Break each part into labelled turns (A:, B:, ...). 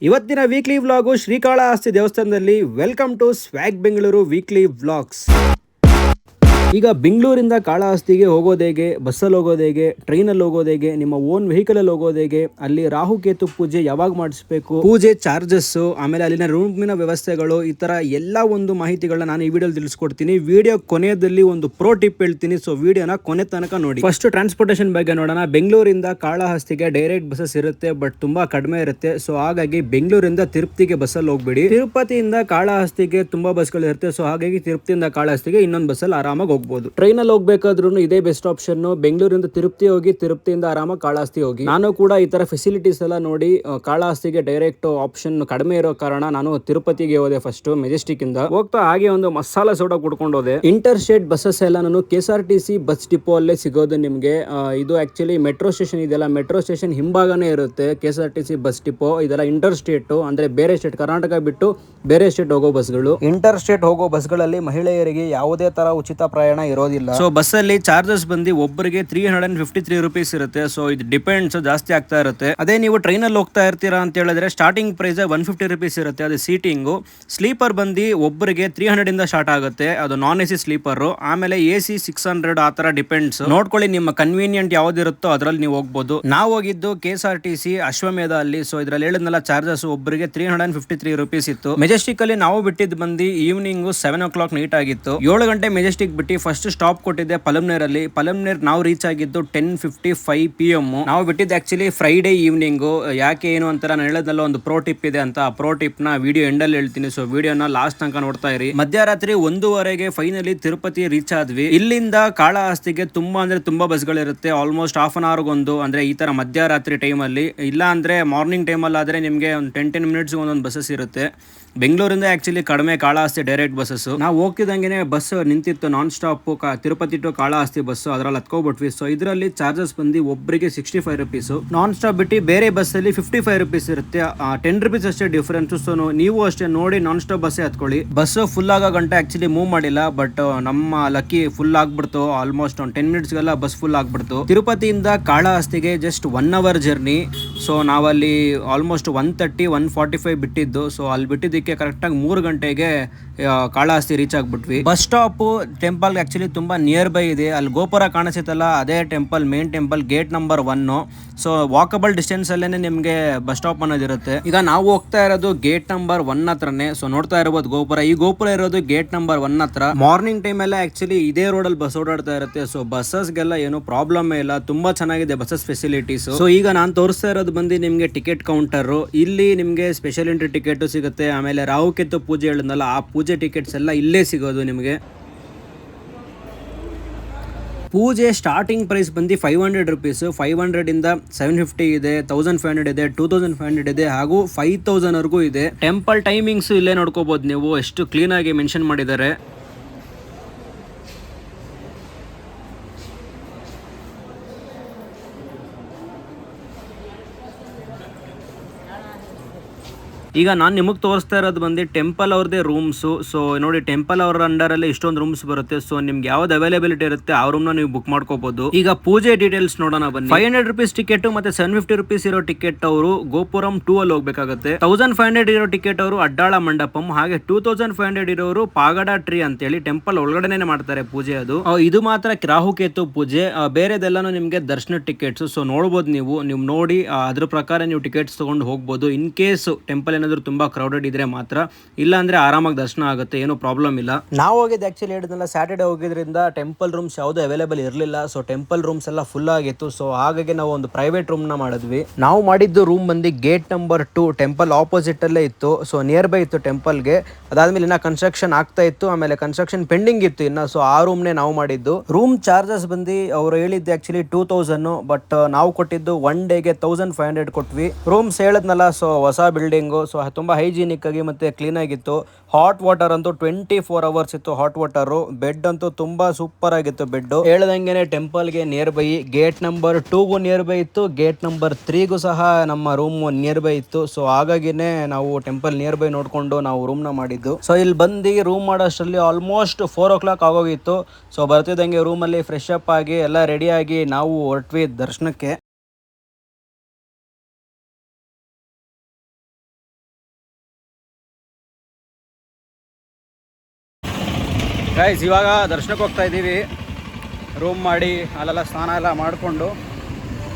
A: ಇವತ್ತಿನ weekly vlog Srikalahasti ದೇವಸ್ಥಾನದಲ್ಲಿ. Welcome to swag Bengaluru weekly vlogs. ಈಗ ಬೆಂಗಳೂರಿಂದ ಕಾಳಹಸ್ತಿಗೆ ಹೋಗೋದೇಗೆ, ಬಸ್ಸಲ್ಲಿ ಹೋಗೋದೇಗೆ, ಟ್ರೈನಲ್ಲಿ ಹೋಗೋದೇಗೆ, ನಿಮ್ಮ ಓನ್ ವೆಹಿಕಲಲ್ಲಿ ಹೋಗೋದೇಗೆ, ಅಲ್ಲಿ ರಾಹುಕೇತು ಪೂಜೆ ಯಾವಾಗ ಮಾಡಿಸ್ಬೇಕು, ಪೂಜೆ ಚಾರ್ಜಸ್ಸು, ಆಮೇಲೆ ಅಲ್ಲಿನ ರೂಮಿನ ವ್ಯವಸ್ಥೆಗಳು, ಈ ತರ ಎಲ್ಲ ಒಂದು ಮಾಹಿತಿಗಳನ್ನ ನಾನು ಈ ವಿಡಿಯೋದಲ್ಲಿ ತಿಳಿಸ್ಕೊಡ್ತೀನಿ. ವಿಡಿಯೋ ಕೊನೆಯಲ್ಲಿ ಒಂದು ಪ್ರೋ ಟಿಪ್ ಹೇಳ್ತೀನಿ, ಸೊ ವಿಡಿಯೋನ ಕೊನೆ ತನಕ ನೋಡಿ. ಫಸ್ಟ್ ಟ್ರಾನ್ಸ್ಪೋರ್ಟೇಷನ್ ಬಗ್ಗೆ ನೋಡೋಣ. ಬೆಂಗಳೂರಿಂದ ಕಾಳಹಸ್ತಿಗೆ ಡೈರೆಕ್ಟ್ ಬಸ್ಸಸ್ ಇರುತ್ತೆ, ಬಟ್ ತುಂಬಾ ಕಡಿಮೆ ಇರುತ್ತೆ. ಸೊ ಹಾಗಾಗಿ ಬೆಂಗಳೂರಿಂದ ತಿರುಪತಿಗೆ ಬಸ್ಸಲ್ಲಿ ಹೋಗ್ಬೇಡಿ. ತಿರುಪತಿಯಿಂದ ಕಾಳಹಸ್ತಿಗೆ ತುಂಬಾ ಬಸ್ಗಳು ಇರುತ್ತೆ. ಸೊ ಹಾಗಾಗಿ ತಿರುಪತಿಯಿಂದ ಕಾಳಹಸ್ತಿಗೆ ಇನ್ನೊಂದು ಬಸ್ಸಲ್ಲಿ ಆರಾಮಾಗಿ ಹೋಗ್ಬೋದು. ಟ್ರೈನಲ್ಲಿ ಹೋಗ್ಬೇಕಾದ್ರೂ ಇದೇ ಬೆಸ್ಟ್ ಆಪ್ಷನ್. ಬೆಂಗಳೂರಿಂದ ತಿರುಪತಿ ಹೋಗಿ, ತಿರುಪತಿಯಿಂದ ಆರಾಮಾಗಿ ಕಾಳಹಸ್ತಿ ಹೋಗಿ. ನಾನು ಕೂಡ ಈ ತರ ಫೆಸಿಲಿಟೀಸ್ ಎಲ್ಲ ನೋಡಿ ಕಾಳಹಸ್ತಿಗೆ ಡೈರೆಕ್ಟ್ ಆಪ್ಷನ್ ಕಡಿಮೆ ಇರೋ ಕಾರಣ ನಾನು ತಿರುಪತಿಗೆ ಹೋದೆ. ಫಸ್ಟ್ ಮೆಜೆಸ್ಟಿಕ್ ಇಂದ ಹೋಗ್ತಾ ಹಾಗೆ ಒಂದು ಮಸಾಲಾ ಸೋಡಾ ಕುಡ್ಕೊಂಡು ಹೋದೆ. ಇಂಟರ್ ಸ್ಟೇಟ್ ಬಸ್ಸಸ್ ಎಲ್ಲ ನಾನು KSRTC ಬಸ್ ಡಿಪೋ ಅಲ್ಲೇ ಸಿಗೋದು ನಿಮ್ಗೆ. ಇದು ಆಕ್ಚುಲಿ ಮೆಟ್ರೋ ಸ್ಟೇಷನ್ ಇದೆಯಲ್ಲ, ಮೆಟ್ರೋ ಸ್ಟೇಷನ್ ಹಿಂಭಾಗನೇ ಇರುತ್ತೆ KSRTC ಬಸ್ ಡಿಪೋ. ಇದೆಲ್ಲ ಇಂಟರ್ ಸ್ಟೇಟ್ ಅಂದ್ರೆ ಬೇರೆ ಸ್ಟೇಟ್, ಕರ್ನಾಟಕ ಬಿಟ್ಟು ಬೇರೆ ಸ್ಟೇಟ್ ಹೋಗೋ ಬಸ್ಗಳು. ಇಂಟರ್ ಸ್ಟೇಟ್ ಹೋಗೋ ಬಸ್ಗಳಲ್ಲಿ ಮಹಿಳೆಯರಿಗೆ ಯಾವುದೇ ತರ ಉಚಿತ ಪ್ರಯಾಣ ಇರೋದಿಲ್ಲ. ಸೊ ಬಸ್ ಅಲ್ಲಿ ಚಾರ್ಜಸ್ ಬಂದು ಒಬ್ಬರಿಗೆ 353 ರೂಪೀಸ್ ಇರುತ್ತೆ. ಸೊ ಇದು ಡಿಪೆಂಡ್ಸ್, ಜಾಸ್ತಿ ಆಗ್ತಾ ಇರುತ್ತೆ. ಅದೇ ನೀವು ಟ್ರೈನ್ ಅಲ್ಲಿ ಹೋಗ್ತಾ ಇರ್ತೀರಾ ಅಂತ ಹೇಳಿದ್ರೆ ಸ್ಟಾರ್ಟಿಂಗ್ ಪ್ರೈಸ್ 150 ರೂಪೀಸ್ ಇರುತ್ತೆ. ಅದು ಸೀಟಿಂಗು. ಸ್ಲೀಪರ್ ಬಂದು ಒಬ್ಬರಿಗೆ 300 ಇಂದ ಸ್ಟಾರ್ಟ್ ಆಗುತ್ತೆ, ಅದು ನಾನ್ AC ಸ್ಲೀಪರ್. ಆಮೇಲೆ AC 600 ಆ ತರ ಡಿಪೆಂಡ್ಸ್. ನೋಡ್ಕೊಳ್ಳಿ ನಿಮ್ಮ ಕನ್ವೀನಿಯಂಟ್ ಯಾವ್ದಿರುತ್ತೋ ಅದ್ರಲ್ಲಿ ನೀವು ಹೋಗ್ಬೋದು. ನಾವು ಹೋಗಿದ್ದು KSRTC ಅಶ್ವಮೇಧ ಅಲ್ಲಿ. ಸೊ ಇದ್ರಲ್ಲಿ ಹೇಳಿದ್ನಲ್ಲ ಚಾರ್ಜಸ್ ಒಬ್ಬರಿಗೆ 353 ರೂಪೀಸ್ ಇತ್ತು. ಮೆಜೆಸ್ಟಿಕ್ ಅಲ್ಲಿ ನಾವು ಬಿಟ್ಟಿದ್ದು ಬಂದು ಈವ್ನಿಂಗ್ 7 o'clock ನೈಟ್ ಆಗಿತ್ತು. 7 ಗಂಟೆ ಮೆಜೆಸ್ಟಿಕ್ ಬಿಟ್ಟು ಫಸ್ಟ್ ಸ್ಟಾಪ್ ಕೊಟ್ಟಿದ್ದೆ ಪಲಮ್ನೇರ್ ಅಲ್ಲಿ. ಪಲಮ್ನೇರ್ ನಾವು ರೀಚ್ ಆಗಿದ್ದು 10:55 PM. ನಾವು ಬಿಟ್ಟಿದ್ದು ಆಕ್ಚುಲಿ ಫ್ರೈಡೇ ಈವ್ನಿಂಗ್. ಯಾಕೆ ಏನು ಅಂತ ನಾನು ಹೇಳೋದಲ್ಲ, ಒಂದು ಪ್ರೋ ಟಿಪ್ ಇದೆ ಅಂತ. ಆ ಪ್ರೋ ಟಿಪ್ ನ ವಿಡಿಯೋ ಎಂಡಲ್ಲಿ ಹೇಳ್ತೀನಿ. ಸೊ ವಿಡಿಯೋನ ಲಾಸ್ಟ್ ತನಕ ನೋಡ್ತಾ ಇರಿ. ಮಧ್ಯರಾತ್ರಿ 1:15ಗೆ ಫೈನಲಿ ತಿರುಪತಿ ರೀಚ್ ಆದ್ವಿ. ಇಲ್ಲಿಂದ ಕಾಳಹಸ್ತಿಗೆ ತುಂಬಾ ಅಂದ್ರೆ ತುಂಬಾ ಬಸ್ಗಳಿರುತ್ತೆ. ಆಲ್ಮೋಸ್ಟ್ ಹಾಫ್ ಅನ್ ಅವರ್ ಒಂದು, ಅಂದ್ರೆ ಈ ತರ ಮಧ್ಯರಾತ್ರಿ ಟೈಮ್ ಅಲ್ಲಿ. ಇಲ್ಲ ಅಂದ್ರೆ ಮಾರ್ನಿಂಗ್ ಟೈಮ್ ಅಲ್ಲಿ ಆದ್ರೆ ನಿಮ್ಗೆ ಒಂದು 10 ಮಿನಿಟ್ಸ್ ಒಂದೊಂದು ಬಸ್ಸಸ್ ಇರುತ್ತೆ. ಬೆಂಗಳೂರಿಂದ ಆಕ್ಚುಲಿ ಕಡಿಮೆ ಕಾಳಹಸ್ತಿ ಡೈರೆಕ್ಟ್ ಬಸ್ಸಸ್. ನಾವು ಹೋಗ್ತಿದ್ದಂಗೆ ಬಸ್ ನಿಂತಿತ್ತು non stop, Tirupati to Kalahasti bus. ಅದ್ರಲ್ಲಿ ಹತ್ಕೊಬಿಟ್ವಿ. ಸೊ ಇದರಲ್ಲಿ ಚಾರ್ಜಸ್ ಬಂದು ಒಬ್ಬರಿಗೆ 65 ರೂಪೀಸ್. ನಾನ್ ಸ್ಟಾಪ್ ಬಿಟ್ಟು ಬೇರೆ ಬಸ್ ಅಲ್ಲಿ 55 ರೂಪೀಸ್ ಇರುತ್ತೆ. 10 ರೂಪೀಸ್ ಅಷ್ಟೇ ಡಿಫರೆನ್ಸ್. ಸೊ ನೀವು ಅಷ್ಟೇ ನೋಡಿ ನಾನ್ ಸ್ಟಾಪ್ ಬಸ್ಸೇ ಹತ್ಕೊಳ್ಳಿ. ಬಸ್ ಫುಲ್ ಆಗೋ ಗಂಟೆ ಆಕ್ಚುಲಿ ಮೂವ್ ಮಾಡಿಲ್ಲ, ಬಟ್ ನಮ್ಮ ಲಕ್ಕಿ ಫುಲ್ ಆಗ್ಬಿಡ್ತು. ಆಲ್ಮೋಸ್ಟ್ ಒಂದು 10 ಮಿನಿಟ್ಸ್ಗೆಲ್ಲ ಬಸ್ ಫುಲ್ ಆಗ್ಬಿಡ್ತು. ತಿರುಪತಿಯಿಂದ ಕಾಳಹಸ್ತಿಗೆ ಜಸ್ಟ್ 1 hour ಜರ್ನಿ. ಸೊ ನಾವಲ್ಲಿ ಆಲ್ಮೋಸ್ಟ್ 1:30 1:45 ಬಿಟ್ಟಿದ್ದು. ಸೊ ಅಲ್ಲಿ ಬಿಟ್ಟಿದ್ದಕ್ಕೆ ಕರೆಕ್ಟಾಗಿ 3 ಗಂಟೆಗೆ ಕಾಳಹಸ್ತಿ ರೀಚ್ ಆಗ್ಬಿಟ್ವಿ. ಬಸ್ ಸ್ಟಾಪ್ ಟೆಂಪಲ್ ಆಕ್ಚುಲಿ ತುಂಬಾ ನಿಯರ್ ಬೈ ಇದೆ. ಅಲ್ಲಿ ಗೋಪುರ ಕಾಣಿಸುತ್ತಲ್ಲ, ಅದೇ temple, main temple, gate number 1. So walkable distance ಅಲ್ಲೇನೆ ನಿಮ್ಗೆ ಬಸ್ ಸ್ಟಾಪ್ ಅನ್ನೋದಿರುತ್ತೆ. ಈಗ ನಾವು ಹೋಗ್ತಾ ಇರೋದು ಗೇಟ್ ನಂಬರ್ 1 ಹತ್ರನೇ. ಸೊ ನೋಡ್ತಾ ಇರಬಹುದು ಗೋಪುರ. ಈ ಗೋಪುರ ಇರೋದು ಗೇಟ್ ನಂಬರ್ 1 ಹತ್ರ. ಮಾರ್ನಿಂಗ್ ಟೈಮ್ ಎಲ್ಲ ಆಕ್ಚುಲಿ ಇದೇ ರೋಡ್ ಅಲ್ಲಿ ಬಸ್ ಓಡಾಡ್ತಾ ಇರುತ್ತೆ. ಸೊ ಬಸ್ಸಸ್ಗೆಲ್ಲ ಏನು ಪ್ರಾಬ್ಲಮ್ ಇಲ್ಲ, ತುಂಬಾ ಚೆನ್ನಾಗಿದೆ ಬಸ್ಸಸ್ ಫೆಸಿಲಿಟೀಸ್. ಸೊ ಈಗ ನಾನು ತೋರಿಸ್ತಾ ಇರೋದು ಬಂದು ನಿಮ್ಗೆ ಟಿಕೆಟ್ ಕೌಂಟರ್. ಇಲ್ಲಿ ನಿಮ್ಗೆ ಸ್ಪೆಷಲ್ ಎಂಟ್ರಿ ಟಿಕೆಟ್ ಸಿಗುತ್ತೆ. ಆಮೇಲೆ ರಾಹುಕೇತು ಪೂಜೆ ಹೇಳಿದ್ನಲ್ಲ, ಆ ಪೂಜೆ ಟಿಕೆಟ್ಸ್ ಎಲ್ಲ ಇಲ್ಲೇ ಸಿಗೋದು ನಿಮಗೆ. ಪೂಜೆ ಸ್ಟಾರ್ಟಿಂಗ್ ಪ್ರೈಸ್ ಬಂದು 500 ರೂಪೀಸ್. 500 ಇಂದ 750 ಇದೆ, 1500 ಇದೆ, 2500 ಇದೆ, ಹಾಗೂ 5000 ವರೆಗೂ ಇದೆ. ಟೆಂಪಲ್ ಟೈಮಿಂಗ್ಸ್ ಇಲ್ಲೇ ನೋಡ್ಕೋಬಹುದು ನೀವು, ಎಷ್ಟು ಕ್ಲೀನ್ ಆಗಿ ಮೆನ್ಷನ್ ಮಾಡಿದ್ದಾರೆ. ಈಗ ನಾನು ನಿಮಗೆ ತೋರಿಸ್ತಾ ಇರೋದು ಬಂದು ಟೆಂಪಲ್ ಅವ್ರದೇ ರೂಮ್ಸ್. ಸೊ ನೋಡಿ, ಟೆಂಪಲ್ ಅವರ ಅಂಡರ್ ಅಲ್ಲಿ ಇಷ್ಟೊಂದು ರೂಮ್ಸ್ ಬರುತ್ತೆ. ಸೊ ನಿಮ್ಗೆ ಯಾವ್ದು ಅವೈಲೇಬಿಲಿಟಿ ಇರುತ್ತೆ ಆ ರೂಮ್ ನ ನೀವು ಬುಕ್ ಮಾಡ್ಕೋಬಹುದು. ಈಗ ಪೂಜೆ ಡೀಟೇಲ್ಸ್ ನೋಡೋಣ ಬನ್ನಿ. 500 ರೂಪೀಸ್ ಟಿಕೆಟ್ ಮತ್ತೆ 750 ರೂಪೀಸ್ ಇರೋ ಟಿಕೆಟ್ ಅವರು ಗೋಪುರಂ 2 ಅಲ್ಲಿ ಹೋಗ್ಬೇಕಾಗುತ್ತೆ. 1500 ಇರೋ ಟಿಕೆಟ್ ಅವರು ಅಡ್ಡಾಳ ಮಂಡಪಂ, ಹಾಗೆ 2500 ಇರೋರು ಪಾಗಡ ಟ್ರೀ ಅಂತ ಹೇಳಿ ಟೆಂಪಲ್ ಒಳಗಡೆನೆ ಮಾಡ್ತಾರೆ ಪೂಜೆ. ಅದು ಇದು ಮಾತ್ರ ರಾಹುಕೇತು ಪೂಜೆ. ಬೇರೆದೆಲ್ಲಾನು ನಿಮ್ಗೆ ದರ್ಶನ ಟಿಕೆಟ್ಸ್. ಸೊ ನೋಡಬಹುದು ನೀವು ನೋಡಿ ಅದ್ರ ಪ್ರಕಾರ ನೀವು ಟಿಕೆಟ್ಸ್ ತಗೊಂಡು ಹೋಗ್ಬೋದು. ಇನ್ ಕೇಸ್ ಟೆಂಪಲ್ ಏನಾದ್ರು ತುಂಬಾ ಕ್ರೌಡೆಡ್ ಇದ್ರೆ ಮಾತ್ರ, ಇಲ್ಲ ಅಂದ್ರೆ ಆರಾಮಾಗಿ ದರ್ಶನ ಆಗುತ್ತೆ, ಏನು ಪ್ರಾಬ್ಲಮ್ ಇಲ್ಲ. ನಾವು ಹೋಗಿದ್ದು ಆಕ್ಚುಲಿ ಹೇಳಿದ್ನಲ್ಲ, ಸ್ಯಾಟರ್ಡೆ ಹೋಗಿದ್ರಿಂದ ಟೆಂಪಲ್ ರೂಮ್ಸ್ ಯಾವುದು ಅವೈಲೇಬಲ್ ಇರಲಿಲ್ಲ. ಸೊ ಟೆಂಪಲ್ ರೂಮ್ಸ್ ಎಲ್ಲ ಫುಲ್ ಆಗಿತ್ತು. ಸೊ ಹಾಗಾಗಿ ನಾವು ಒಂದು ಪ್ರೈವೇಟ್ ರೂಮ್ ನ ಮಾಡಿದ್ವಿ. ನಾವು ಮಾಡಿದ್ದು ರೂಮ್ ಬಂದು ಗೇಟ್ ನಂಬರ್ 2, ಟೆಂಪಲ್ ಆಪೋಸಿಟ್ ಅಲ್ಲೇ ಇತ್ತು. ಸೊ ನಿಯರ್ ಬೈ ಇತ್ತು ಟೆಂಪಲ್ಗೆ. ಅದಾದ್ಮೇಲೆ ಇನ್ನ ಕನ್ಸ್ಟ್ರಕ್ಷನ್ ಆಗ್ತಾ ಇತ್ತು, ಆಮೇಲೆ ಕನ್ಸ್ಟ್ರಕ್ಷನ್ ಪೆಂಡಿಂಗ್ ಇತ್ತು ಇನ್ನ. ಸೊ ಆ ರೂಮ್ನೇ ನಾವು ಮಾಡಿದ್ದು. ರೂಮ್ ಚಾರ್ಜಸ್ ಬಂದು ಅವ್ರು ಹೇಳಿದ್ದು ಆಕ್ಚುಲಿ 2000, ಬಟ್ ನಾವು ಕೊಟ್ಟಿದ್ದು 1 ಡೇಗೆ 1500 ಕೊಟ್ವಿ. ರೂಮ್ಸ್ ಹೇಳದ್ನಲ್ಲ, ಸೊ ಹೊಸ ಬಿಲ್ಡಿಂಗು. ಸೊ ತುಂಬಾ ಹೈಜಿನಿಕ್ ಆಗಿ ಮತ್ತೆ ಕ್ಲೀನ್ ಆಗಿತ್ತು. ಹಾಟ್ ವಾಟರ್ ಅಂತೂ 24 hours ಇತ್ತು. Hot water. ಬೆಡ್ ಅಂತೂ ತುಂಬಾ ಸೂಪರ್ ಆಗಿತ್ತು ಬೆಡ್. ಹೇಳ್ದಂಗೆನೆ ಟೆಂಪಲ್ಗೆ ನಿಯರ್ ಬೈ, ಗೇಟ್ ನಂಬರ್ 2ಗೂ ನಿಯರ್ ಬೈ ಇತ್ತು, ಗೇಟ್ ನಂಬರ್ 3ಗೂ ಸಹ ನಮ್ಮ ರೂಮ್ ನಿಯರ್ ಬೈ ಇತ್ತು. ಸೊ ಹಾಗಾಗಿನೇ ನಾವು ಟೆಂಪಲ್ ನಿಯರ್ ಬೈ ನೋಡ್ಕೊಂಡು ನಾವು ರೂಮ್ ನ ಮಾಡಿದ್ದು. ಸೊ ಇಲ್ಲಿ ಬಂದು ರೂಮ್ ಮಾಡೋಷ್ಟರಲ್ಲಿ ಆಲ್ಮೋಸ್ಟ್ 4 o'clock ಆಗೋಗಿತ್ತು. ಸೊ ಬರ್ತಿದ್ದಂಗೆ ರೂಮಲ್ಲಿ ಫ್ರೆಶ್ ಅಪ್ ಆಗಿ ಎಲ್ಲ ರೆಡಿ ಆಗಿ ನಾವು ಹೊರಟ್ವಿ ದರ್ಶನಕ್ಕೆ. ಗೈಸ್ ಇವಾಗ ದರ್ಶನಕ್ಕೆ ಹೋಗ್ತಾ ಇದ್ದೀವಿ. ರೂಮ್ ಮಾಡಿ ಅಲ್ಲೆಲ್ಲ ಸ್ನಾನ ಎಲ್ಲ ಮಾಡಿಕೊಂಡು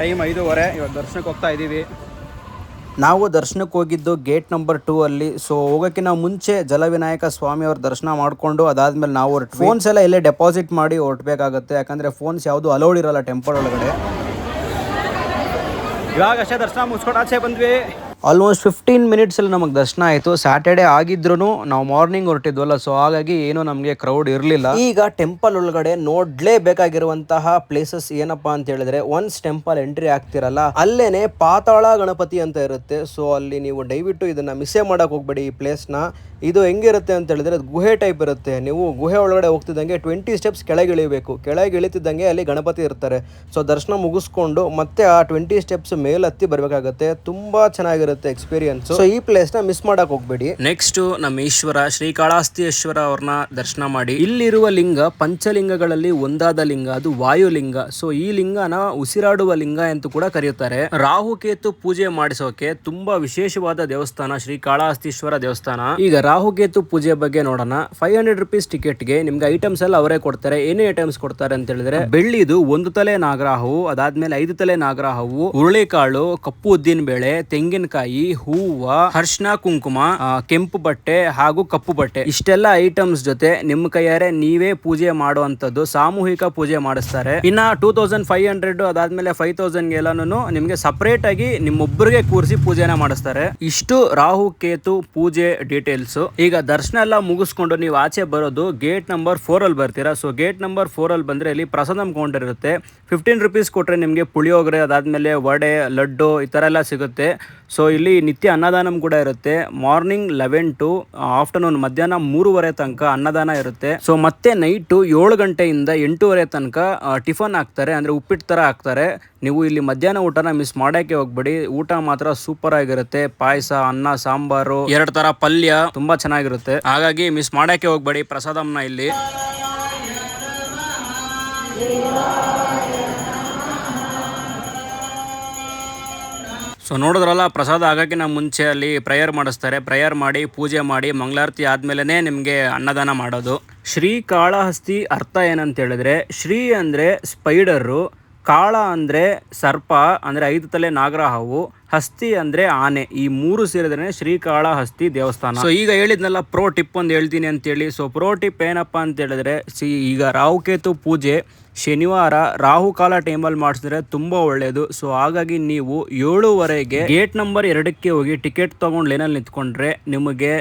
A: ಟೈಮ್ 5:30. ಇವಾಗ ದರ್ಶನಕ್ಕೆ ಹೋಗ್ತಾ ಇದ್ದೀವಿ. ನಾವು ದರ್ಶನಕ್ಕೆ ಹೋಗಿದ್ದು ಗೇಟ್ ನಂಬರ್ 2 ಅಲ್ಲಿ. ಸೊ ಹೋಗೋಕ್ಕಿಂತ ಮುಂಚೆ ಜಲವಿನಾಯಕ ಸ್ವಾಮಿ ಅವ್ರ ದರ್ಶನ ಮಾಡಿಕೊಂಡು ಅದಾದ್ಮೇಲೆ ನಾವು ಫೋನ್ಸ್ ಎಲ್ಲ ಇಲ್ಲೇ ಡೆಪಾಸಿಟ್ ಮಾಡಿ ಹೊರಟಬೇಕಾಗುತ್ತೆ. ಯಾಕಂದರೆ ಫೋನ್ಸ್ ಯಾವುದು ಅಲೌಡ್ ಇರೋಲ್ಲ ಟೆಂಪಲ್ ಒಳಗಡೆ. ಇವಾಗ ಅಷ್ಟೇ ದರ್ಶನ ಮುಗಿಸ್ಕೊಂಡು ಆಚೆ ಬಂದ್ವಿ. ಆಲ್ಮೋಸ್ಟ್ 15 ಮಿನಿಟ್ಸಲ್ಲಿ ನಮಗೆ ದರ್ಶನ ಆಯಿತು. ಸ್ಯಾಟರ್ಡೆ ಆಗಿದ್ರು ನಾವು ಮಾರ್ನಿಂಗ್ ಹೊರಟಿದ್ವಲ್ಲ, ಸೊ ಹಾಗಾಗಿ ಏನೂ ನಮಗೆ ಕ್ರೌಡ್ ಇರಲಿಲ್ಲ. ಈಗ ಟೆಂಪಲ್ ಒಳಗಡೆ ನೋಡ್ಲೇಬೇಕಾಗಿರುವಂತಹ ಪ್ಲೇಸಸ್ ಏನಪ್ಪಾ ಅಂತ ಹೇಳಿದ್ರೆ, ಒನ್ಸ್ ಟೆಂಪಲ್ ಎಂಟ್ರಿ ಆಗ್ತಿರಲ್ಲ ಅಲ್ಲೇನೆ ಪಾತಾಳ ಗಣಪತಿ ಅಂತ ಇರುತ್ತೆ. ಸೊ ಅಲ್ಲಿ ನೀವು ದಯವಿಟ್ಟು ಇದನ್ನ ಮಿಸ್ಸೇ ಮಾಡಕ್ ಹೋಗ್ಬೇಡಿ. ಈ ಪ್ಲೇಸ್ನ ಇದು ಹೆಂಗಿರುತ್ತೆ ಅಂತ ಹೇಳಿದ್ರೆ ಗುಹೆ ಟೈಪ್ ಇರುತ್ತೆ. ನೀವು ಗುಹೆ ಒಳಗಡೆ ಹೋಗ್ತಿದ್ದಂಗೆ 20 ಸ್ಟೆಪ್ಸ್ ಕೆಳಗೆ ಇಳಿಬೇಕು. ಕೆಳಗೆ ಇಳಿತಿದ್ದಂಗೆ ಅಲ್ಲಿ ಗಣಪತಿ ಇರ್ತಾರೆ. ಸೊ ದರ್ಶನ ಮುಗಿಸ್ಕೊಂಡು ಮತ್ತೆ ಆ 20 ಸ್ಟೆಪ್ಸ್ ಮೇಲತ್ತಿ ಬರ್ಬೇಕಾಗತ್ತೆ. ತುಂಬಾ ಚೆನ್ನಾಗಿರುತ್ತೆ ಎಕ್ಸ್ಪೀರಿಯನ್ಸ್. ಸೊ ಈ ಪ್ಲೇಸ್ ನ ಮಿಸ್ ಮಾಡಕ್ ಹೋಗ್ಬೇಡಿ. ನೆಕ್ಸ್ಟ್ ನಮ್ಮ ಈಶ್ವರ ಶ್ರೀಕಾಳಹಸ್ತೀಶ್ವರ ಅವ್ರನ್ನ ದರ್ಶನ ಮಾಡಿ. ಇಲ್ಲಿರುವ ಲಿಂಗ ಪಂಚಲಿಂಗಗಳಲ್ಲಿ ಒಂದಾದ ಲಿಂಗ, ಅದು ವಾಯುಲಿಂಗ. ಸೊ ಈ ಲಿಂಗನ ಉಸಿರಾಡುವ ಲಿಂಗ ಎಂದು ಕೂಡ ಕರೆಯುತ್ತಾರೆ. ರಾಹುಕೇತು ಪೂಜೆ ಮಾಡಿಸೋಕೆ ತುಂಬಾ ವಿಶೇಷವಾದ ದೇವಸ್ಥಾನ ಶ್ರೀಕಾಳಹಸ್ತೀಶ್ವರ ದೇವಸ್ಥಾನ. ಈಗ ರಾಹುಕೇತು ಪೂಜೆ ಬಗ್ಗೆ ನೋಡೋಣ. 500 ರೂಪೀಸ್ ಟಿಕೆಟ್ಗೆ ನಿಮ್ಗೆ ಐಟಮ್ಸ್ ಎಲ್ಲ ಅವರೇ ಕೊಡ್ತಾರೆ. ಏನೇ ಐಟಮ್ಸ್ ಕೊಡ್ತಾರೆ ಅಂತ ಹೇಳಿದ್ರೆ, ಬೆಳ್ಳಿದು 1 ತಲೆ ನಾಗರಾಹವು, ಅದಾದ್ಮೇಲೆ 5 ತಲೆ ನಾಗರಾಹವು, ಹುರುಳಿಕಾಳು, ಕಪ್ಪು ಉದ್ದಿನ ಬೇಳೆ, ತೆಂಗಿನಕಾಯಿ, ಹೂವ, ಅರ್ಶಿನ ಕುಂಕುಮ, ಕೆಂಪು ಬಟ್ಟೆ ಹಾಗೂ ಕಪ್ಪು ಬಟ್ಟೆ. ಇಷ್ಟೆಲ್ಲ ಐಟಮ್ಸ್ ಜೊತೆ ನಿಮ್ಮ ಕೈಯಾರೆ ನೀವೇ ಪೂಜೆ ಮಾಡುವಂತದ್ದು ಸಾಮೂಹಿಕ ಪೂಜೆ ಮಾಡಿಸ್ತಾರೆ. ಇನ್ನ 2500 ಅದಾದ್ಮೇಲೆ 5000 ಎಲ್ಲಾನು ನಿಮ್ಗೆ ಸಪರೇಟ್ ಆಗಿ ನಿಮ್ಮೊಬ್ಬರಿಗೆ ಕೂರಿಸಿ ಪೂಜೆನ ಮಾಡಿಸ್ತಾರೆ. ಇಷ್ಟು ರಾಹುಕೇತು ಪೂಜೆ ಡೀಟೇಲ್ಸ್. ಈಗ ದರ್ಶನ ಎಲ್ಲ ಮುಗಿಸ್ಕೊಂಡು ನೀವು ಆಚೆ ಬರೋದು ಗೇಟ್ ನಂಬರ್ 4 ಅಲ್ಲಿ ಬರ್ತೀರಾ. ಸೊ ಗೇಟ್ ನಂಬರ್ 4 ಅಲ್ಲಿ ಬಂದ್ರೆ ಇಲ್ಲಿ ಪ್ರಸಾದಂ ಕೌಂಟರ್ ಇರುತ್ತೆ. 15 ರೂಪೀಸ್ ಕೊಟ್ರೆ ನಿಮಗೆ ಪುಳಿಯೋಗರೆ, ಅದಾದ್ಮೇಲೆ ವಡೆ, ಲಡ್ಡು ಈ ತರ ಎಲ್ಲ ಸಿಗುತ್ತೆ. ಸೊ ಇಲ್ಲಿ ನಿತ್ಯ ಅನ್ನದಾನಂ ಕೂಡ ಇರುತ್ತೆ. ಮಾರ್ನಿಂಗ್ 11 to ಆಫ್ಟರ್ನೂನ್ ಮಧ್ಯಾಹ್ನ 3:30 ತನಕ ಅನ್ನದಾನ ಇರುತ್ತೆ. ಸೊ ಮತ್ತೆ ನೈಟು 7 ಗಂಟೆಯಿಂದ 8:30 ತನಕ ಟಿಫನ್ ಹಾಕ್ತಾರೆ, ಅಂದ್ರೆ ಉಪ್ಪಿಟ್ಟು ತರ ಹಾಕ್ತಾರೆ. ನೀವು ಇಲ್ಲಿ ಮಧ್ಯಾಹ್ನ ಊಟನ ಮಿಸ್ ಮಾಡಕ್ಕೆ ಹೋಗ್ಬೇಡಿ. ಊಟ ಮಾತ್ರ ಸೂಪರ್ ಆಗಿರುತ್ತೆ. ಪಾಯಸ, ಅನ್ನ, ಸಾಂಬಾರು, 2 ತರ ಪಲ್ಯ, ತುಂಬಾ ಚೆನ್ನಾಗಿರುತ್ತೆ. ಹಾಗಾಗಿ ಮಿಸ್ ಮಾಡಕ್ಕೆ ಹೋಗ್ಬೇಡಿ ಪ್ರಸಾದಮ್ನ ಇಲ್ಲಿ. ಸೊ ನೋಡಿದ್ರಲ್ಲ, ಪ್ರಸಾದ ಆಗೋಕ್ಕಿಂತ ಮುಂಚೆ ಅಲ್ಲಿ ಪ್ರೇಯರ್ ಮಾಡಿಸ್ತಾರೆ. ಪ್ರೇಯರ್ ಮಾಡಿ ಪೂಜೆ ಮಾಡಿ ಮಂಗಳಾರತಿ ಆದ್ಮೇಲೆ ನಿಮಗೆ ಅನ್ನದಾನ ಮಾಡೋದು. ಶ್ರೀಕಾಳಹಸ್ತಿ ಅರ್ಥ ಏನಂತ ಹೇಳಿದ್ರೆ, ಶ್ರೀ ಅಂದ್ರೆ ಸ್ಪೈಡರು, ಕಾಳ ಅಂದ್ರೆ ಸರ್ಪ, ಅಂದ್ರೆ 5 ತಲೆ ನಾಗರಹಾವು, ಹಸ್ತಿ ಅಂದ್ರೆ ಆನೆ. ಈ 3 ಸೇರಿದ್ರೆ ಶ್ರೀಕಾಳಹಸ್ತಿ ದೇವಸ್ಥಾನ. ಸೊ ಈಗ ಹೇಳಿದ್ನಲ್ಲ, ಪ್ರೋ ಟಿಪ್ ಒಂದು ಹೇಳ್ತೀನಿ ಅಂತೇಳಿ. ಸೊ ಪ್ರೋ ಟಿಪ್ ಏನಪ್ಪಾ ಅಂತ ಹೇಳಿದ್ರೆ, ಈಗ ರಾಹುಕೇತು ಪೂಜೆ ಶನಿವಾರ ರಾಹುಕಾಲ ಟೈಮಲ್ಲಿ ಮಾಡಿಸಿದ್ರೆ ತುಂಬಾ ಒಳ್ಳೆಯದು. ಸೊ ಹಾಗಾಗಿ ನೀವು 7:30ಗೆ ಗೇಟ್ ನಂಬರ್ 2ಕ್ಕೆ ಹೋಗಿ ಟಿಕೆಟ್ ತಗೊಂಡು ಲೈನಲ್ಲಿ ನಿಂತ್ಕೊಂಡ್ರೆ ನಿಮಗೆ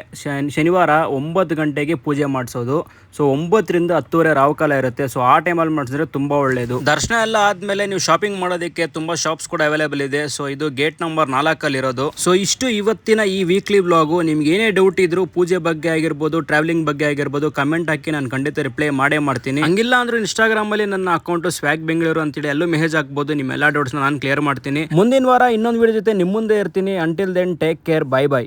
A: ಶನಿವಾರ 9 ಗಂಟೆಗೆ ಪೂಜೆ ಮಾಡಿಸೋದು. ಸೊ 9 ರಿಂದ 10:30 ರಾಹುಕಾಲ ಇರುತ್ತೆ. ಸೊ ಆ ಟೈಮಲ್ಲಿ ಮಾಡಿಸಿದ್ರೆ ತುಂಬಾ ಒಳ್ಳೆಯದು. ದರ್ಶನ ಎಲ್ಲ ಆದ್ಮೇಲೆ ನೀವು ಶಾಪಿಂಗ್ ಮಾಡೋದಕ್ಕೆ ತುಂಬಾ ಶಾಪ್ಸ್ ಕೂಡ ಅವೈಲೇಬಲ್ ಇದೆ. ಸೊ ಇದು ಗೇಟ್ ನಂಬರ್ 4 ಅಲ್ಲಿ ಇರೋದು. ಸೊ ಇಷ್ಟು ಇವತ್ತಿನ ಈ ವೀಕ್ಲಿ ಬ್ಲಾಗು. ನಿಮ್ಗೆ ಏನೇ ಡೌಟ್ ಇದ್ರು ಪೂಜೆ ಬಗ್ಗೆ ಆಗಿರ್ಬೋದು, ಟ್ರಾವೆಲಿಂಗ್ ಬಗ್ಗೆ ಆಗಿರ್ಬೋದು, ಕಮೆಂಟ್ ಹಾಕಿ, ನಾನು ಖಂಡಿತ ರಿಪ್ಲೈ ಮಾಡೇ ಮಾಡ್ತೀನಿ. ಹಂಗಿಲ್ಲ ಅಂದ್ರೆ ಇನ್ಸ್ಟಾಗ್ರಾಮ್ ಅಲ್ಲಿ ನನ್ನ ಅಕೌಂಟ್ ಸ್ವ್ಯಾಗ್ ಬೆಂಗಳೂರು ಅಂತೇಳಿ ಎಲ್ಲೂ ಮೆಸೇಜ್ ಹಾಕ್ಬೋದು. ನಿಮ್ಮೆಲ್ಲ ಡೌಟ್ಸ್ ನಾನು ಕ್ಲಿಯರ್ ಮಾಡ್ತೀನಿ. ಮುಂದಿನ ವಾರ ಇನ್ನೊಂದು ವಿಡಿಯೋ ಜೊತೆ ನಿಮ್ಮ ಮುಂದೆ ಇರ್ತೀನಿ. Until then take care, bye by.